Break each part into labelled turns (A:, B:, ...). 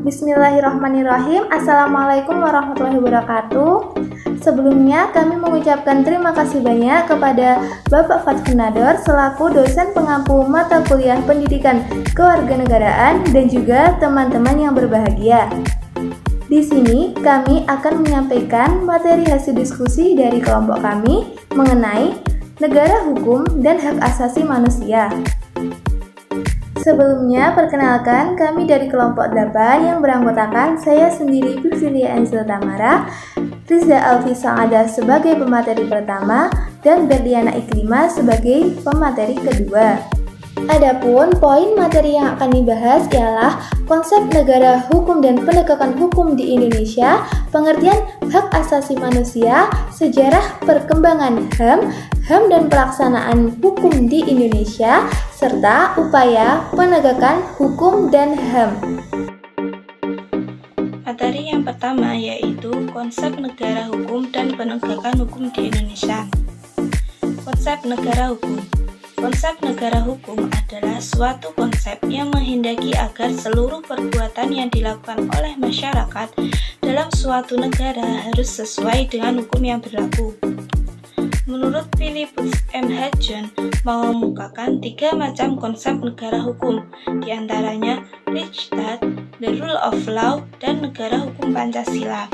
A: Bismillahirrahmanirrahim. Assalamualaikum warahmatullahi wabarakatuh. Sebelumnya kami mengucapkan terima kasih banyak kepada Bapak Fatkunador selaku dosen pengampu mata kuliah pendidikan kewarganegaraan dan juga teman-teman yang berbahagia. Di sini kami akan menyampaikan materi hasil diskusi dari kelompok kami mengenai negara hukum dan hak asasi manusia. Sebelumnya, perkenalkan kami dari kelompok 8 yang beranggotakan saya sendiri Filia Angel Tamara, Riza Alfi Saada sebagai pemateri pertama, dan Berliana Iklima sebagai pemateri kedua. Adapun poin materi yang akan dibahas ialah konsep negara hukum dan penegakan hukum di Indonesia, pengertian hak asasi manusia, sejarah perkembangan HAM dan pelaksanaan hukum di Indonesia, serta upaya penegakan hukum dan HAM.
B: Materi yang pertama yaitu konsep negara hukum dan penegakan hukum di Indonesia. Konsep negara hukum. Konsep negara hukum adalah suatu konsep yang menghendaki agar seluruh perbuatan yang dilakukan oleh masyarakat dalam suatu negara harus sesuai dengan hukum yang berlaku. Menurut Philippus M. Hudson mengemukakan 3 macam konsep negara hukum, diantaranya Rechtsstaat, the rule of law, dan negara hukum Pancasila.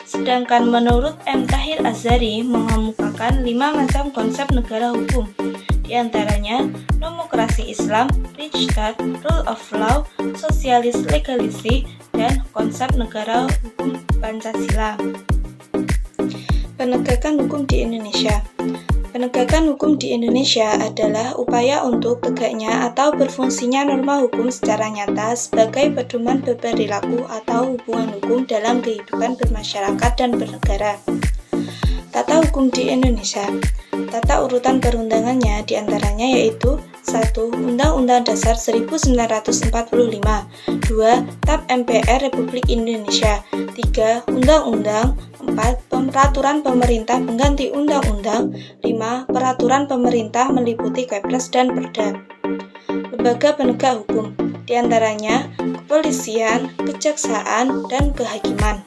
B: Sedangkan menurut M. Tahir Azhari mengemukakan 5 macam konsep negara hukum, diantaranya demokrasi Islam, Rechtsstaat, rule of law, sosialis legalisi, dan konsep negara hukum Pancasila. Penegakan hukum di Indonesia. Penegakan hukum di Indonesia adalah upaya untuk tegaknya atau berfungsinya norma hukum secara nyata sebagai pedoman berperilaku atau hubungan hukum dalam kehidupan bermasyarakat dan bernegara. Tata hukum di Indonesia. Tata urutan perundangannya diantaranya yaitu 1. Undang-Undang Dasar 1945 2. TAP MPR Republik Indonesia 3. Undang-Undang 4. Peraturan pemerintah pengganti undang-undang 5. Peraturan pemerintah meliputi Kepres dan Perda. Lembaga penegak hukum diantaranya kepolisian, kejaksaan, dan kehakiman.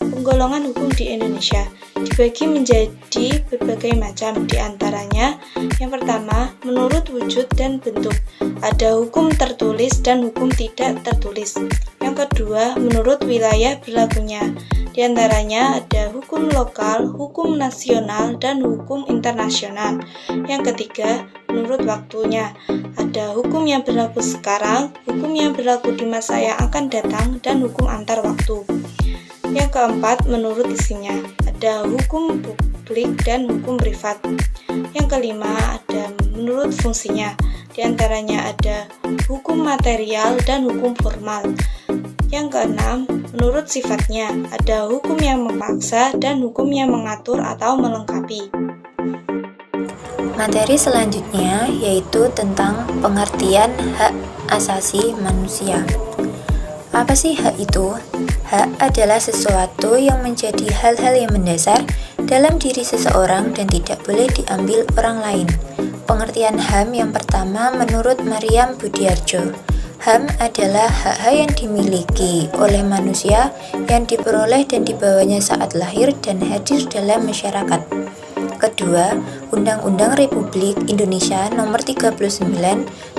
B: Penggolongan hukum di Indonesia dibagi menjadi berbagai macam, diantaranya yang pertama, menurut wujud dan bentuk, ada hukum tertulis dan hukum tidak tertulis. Yang kedua, menurut wilayah berlakunya, diantaranya ada hukum lokal, hukum nasional, dan hukum internasional. Yang ketiga, menurut waktunya, ada hukum yang berlaku sekarang, hukum yang berlaku di masa yang akan datang, dan hukum antar waktu. Yang keempat, menurut isinya, ada hukum publik dan hukum privat. Yang kelima, ada menurut fungsinya, diantaranya ada hukum material dan hukum formal. Yang keenam, menurut sifatnya, ada hukum yang memaksa dan hukum yang mengatur atau melengkapi.
C: Materi selanjutnya yaitu tentang pengertian hak asasi manusia. Apa sih hak itu? Hak adalah sesuatu yang menjadi hal-hal yang mendasar dalam diri seseorang dan tidak boleh diambil orang lain. Pengertian HAM yang pertama menurut Maryam Budiarjo. HAM adalah hak-hak yang dimiliki oleh manusia yang diperoleh dan dibawanya saat lahir dan hadir dalam masyarakat. Kedua, Undang-Undang Republik Indonesia Nomor 39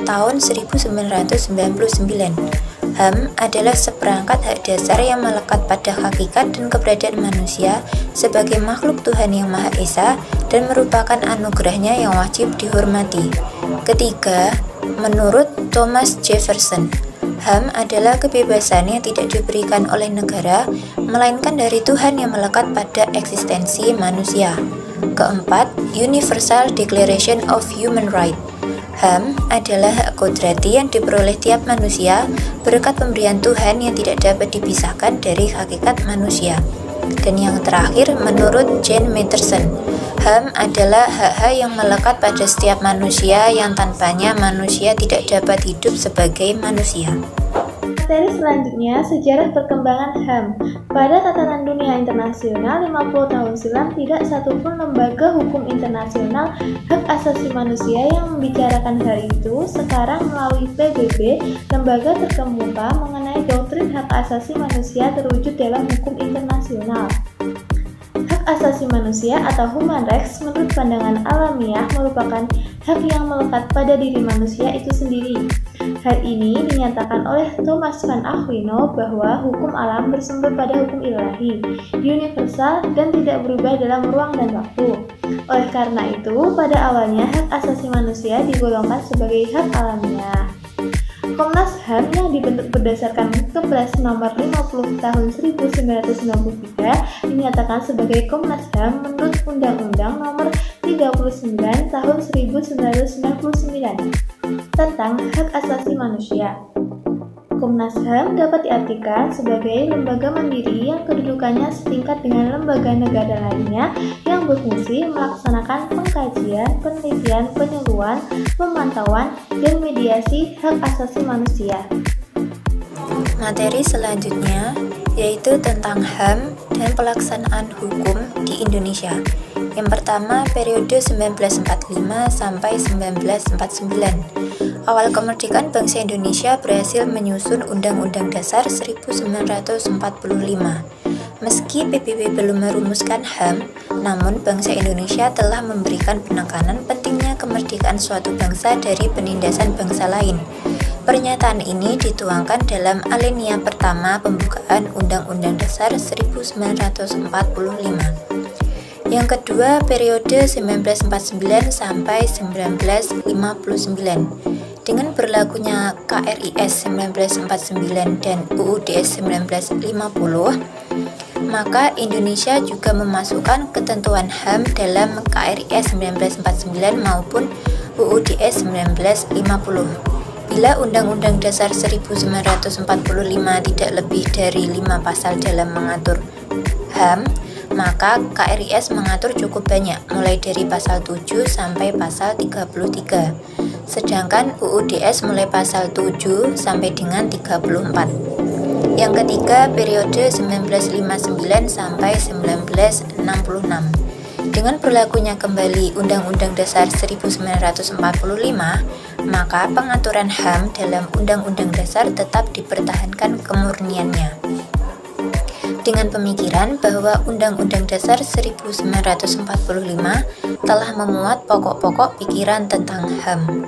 C: Tahun 1999. HAM adalah seperangkat hak dasar yang melekat pada hakikat dan keberadaan manusia sebagai makhluk Tuhan yang Maha Esa dan merupakan anugerahnya yang wajib dihormati. Ketiga, menurut Thomas Jefferson, HAM adalah kebebasan yang tidak diberikan oleh negara, melainkan dari Tuhan yang melekat pada eksistensi manusia. Keempat, Universal Declaration of Human Rights. HAM adalah hak kodrati yang diperoleh tiap manusia berkat pemberian Tuhan yang tidak dapat dipisahkan dari hakikat manusia. Dan yang terakhir, menurut Jane Matterson, HAM adalah hak-hak yang melekat pada setiap manusia yang tanpanya manusia tidak dapat hidup sebagai manusia.
A: Materi selanjutnya, sejarah perkembangan HAM. Pada tatanan dunia internasional, 50 tahun silam tidak satupun lembaga hukum internasional hak asasi manusia yang membicarakan hal itu. Sekarang melalui PBB, lembaga terkemuka mengenai doktrin hak asasi manusia terwujud dalam hukum internasional. Hak asasi manusia atau human rights menurut pandangan alamiah merupakan hak yang melekat pada diri manusia itu sendiri. Hal ini dinyatakan oleh Thomas van Aquino bahwa hukum alam bersumber pada hukum ilahi, universal dan tidak berubah dalam ruang dan waktu. Oleh karena itu, pada awalnya hak asasi manusia digolongkan sebagai hak alamiah. Komnas HAM yang dibentuk berdasarkan Kepres nomor 50 tahun 1993 dinyatakan sebagai Komnas HAM menurut Undang-Undang nomor 39 tahun 1999 tentang hak asasi manusia. Komnas HAM dapat diartikan sebagai lembaga mandiri yang kedudukannya setingkat dengan lembaga negara lainnya yang berfungsi melaksanakan pengkajian, penelitian, penyuluhan, pemantauan, dan mediasi hak asasi manusia.
C: Materi selanjutnya yaitu tentang HAM dan pelaksanaan hukum di Indonesia. Yang pertama, periode 1945 sampai 1949. Awal kemerdekaan bangsa Indonesia berhasil menyusun Undang-Undang Dasar 1945. Meski PBB belum merumuskan HAM, namun bangsa Indonesia telah memberikan penekanan pentingnya kemerdekaan suatu bangsa dari penindasan bangsa lain. Pernyataan ini dituangkan dalam alinea pertama pembukaan Undang-Undang Dasar 1945. Yang kedua, periode 1949 sampai 1959. Dengan berlakunya KRIS 1949 dan UUDS 1950, maka Indonesia juga memasukkan ketentuan HAM dalam KRIS 1949 maupun UUDS 1950. Bila Undang-Undang Dasar 1945 tidak lebih dari 5 pasal dalam mengatur HAM, maka KRIS mengatur cukup banyak, mulai dari pasal 7 sampai pasal 33. Sedangkan UUDS mulai pasal 7 sampai dengan 34. Yang ketiga, periode 1959 sampai 1966. Dengan berlakunya kembali Undang-Undang Dasar 1945, maka pengaturan HAM dalam Undang-Undang Dasar tetap dipertahankan kemurniannya. Dengan pemikiran bahwa Undang-Undang Dasar 1945 telah memuat pokok-pokok pikiran tentang HAM.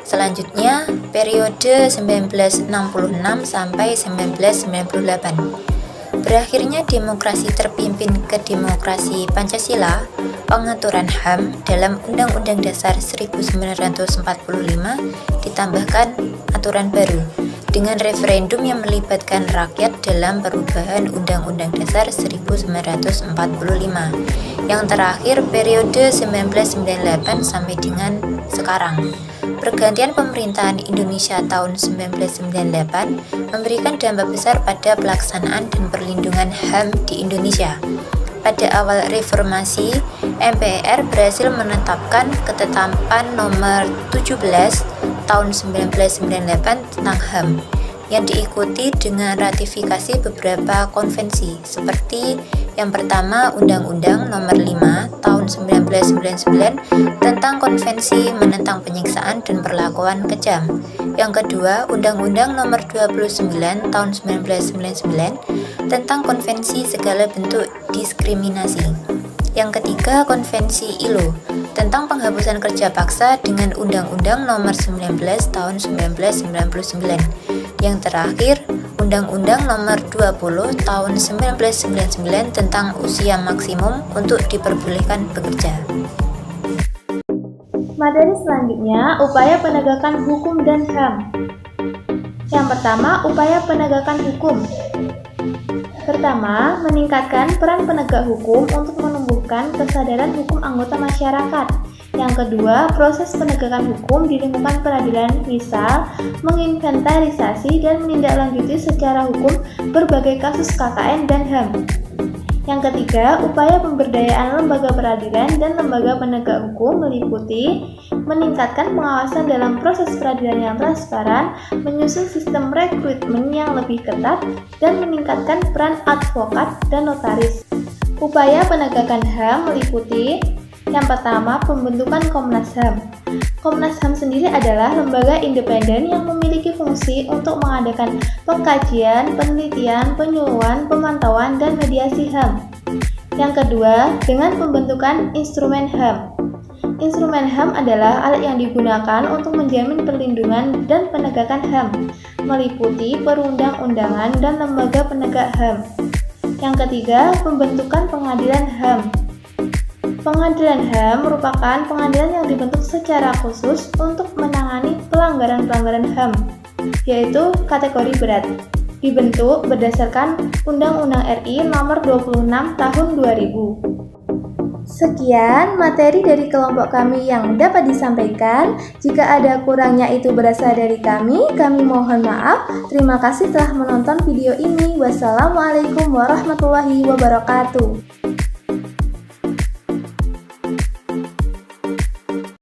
C: Selanjutnya, periode 1966 sampai 1998. Berakhirnya demokrasi terpimpin ke demokrasi Pancasila, pengaturan HAM dalam Undang-Undang Dasar 1945 ditambahkan aturan baru dengan referendum yang melibatkan rakyat dalam perubahan Undang-Undang Dasar 1945. Yang terakhir, periode 1998 sampai dengan sekarang. Pergantian pemerintahan Indonesia tahun 1998 memberikan dampak besar pada pelaksanaan dan perlindungan HAM di Indonesia. Pada awal reformasi, MPR berhasil menetapkan Ketetapan Nomor 17 tahun 1998 tentang HAM yang diikuti dengan ratifikasi beberapa konvensi seperti yang pertama Undang-Undang Nomor 5 tahun 1999 tentang Konvensi menentang penyiksaan dan perlakuan kejam. Yang kedua, Undang-Undang Nomor 29 tahun 1999 tentang Konvensi segala bentuk diskriminasi. Yang ketiga, Konvensi ILO tentang penghapusan kerja paksa dengan Undang-Undang Nomor 19 tahun 1999. Yang terakhir, Undang-Undang Nomor 20 tahun 1999 tentang usia maksimum untuk diperbolehkan bekerja.
A: Materi selanjutnya, upaya penegakan hukum dan HAM. Yang pertama, upaya penegakan hukum. Pertama, meningkatkan peran penegak hukum untuk menumbuhkan kesadaran hukum anggota masyarakat. Yang kedua, proses penegakan hukum di lingkungan peradilan, misal menginventarisasi dan menindaklanjuti secara hukum berbagai kasus KKN dan HAM. Yang ketiga, upaya pemberdayaan lembaga peradilan dan lembaga penegak hukum meliputi meningkatkan pengawasan dalam proses peradilan yang transparan, menyusun sistem rekrutmen yang lebih ketat, dan meningkatkan peran advokat dan notaris. Upaya penegakan HAM meliputi yang pertama, pembentukan Komnas HAM. Komnas HAM sendiri adalah lembaga independen yang memiliki fungsi untuk mengadakan pengkajian, penelitian, penyuluhan, pemantauan, dan mediasi HAM. Yang kedua, dengan pembentukan instrumen HAM. Instrumen HAM adalah alat yang digunakan untuk menjamin perlindungan dan penegakan HAM, meliputi perundang-undangan dan lembaga penegak HAM. Yang ketiga, pembentukan pengadilan HAM. Pengadilan HAM merupakan pengadilan yang dibentuk secara khusus untuk menangani pelanggaran-pelanggaran HAM, yaitu kategori berat. Dibentuk berdasarkan Undang-Undang RI Nomor 26 Tahun 2000. Sekian materi dari kelompok kami yang dapat disampaikan. Jika ada kurangnya itu berasal dari kami mohon maaf. Terima kasih telah menonton video ini. Wassalamualaikum warahmatullahi wabarakatuh.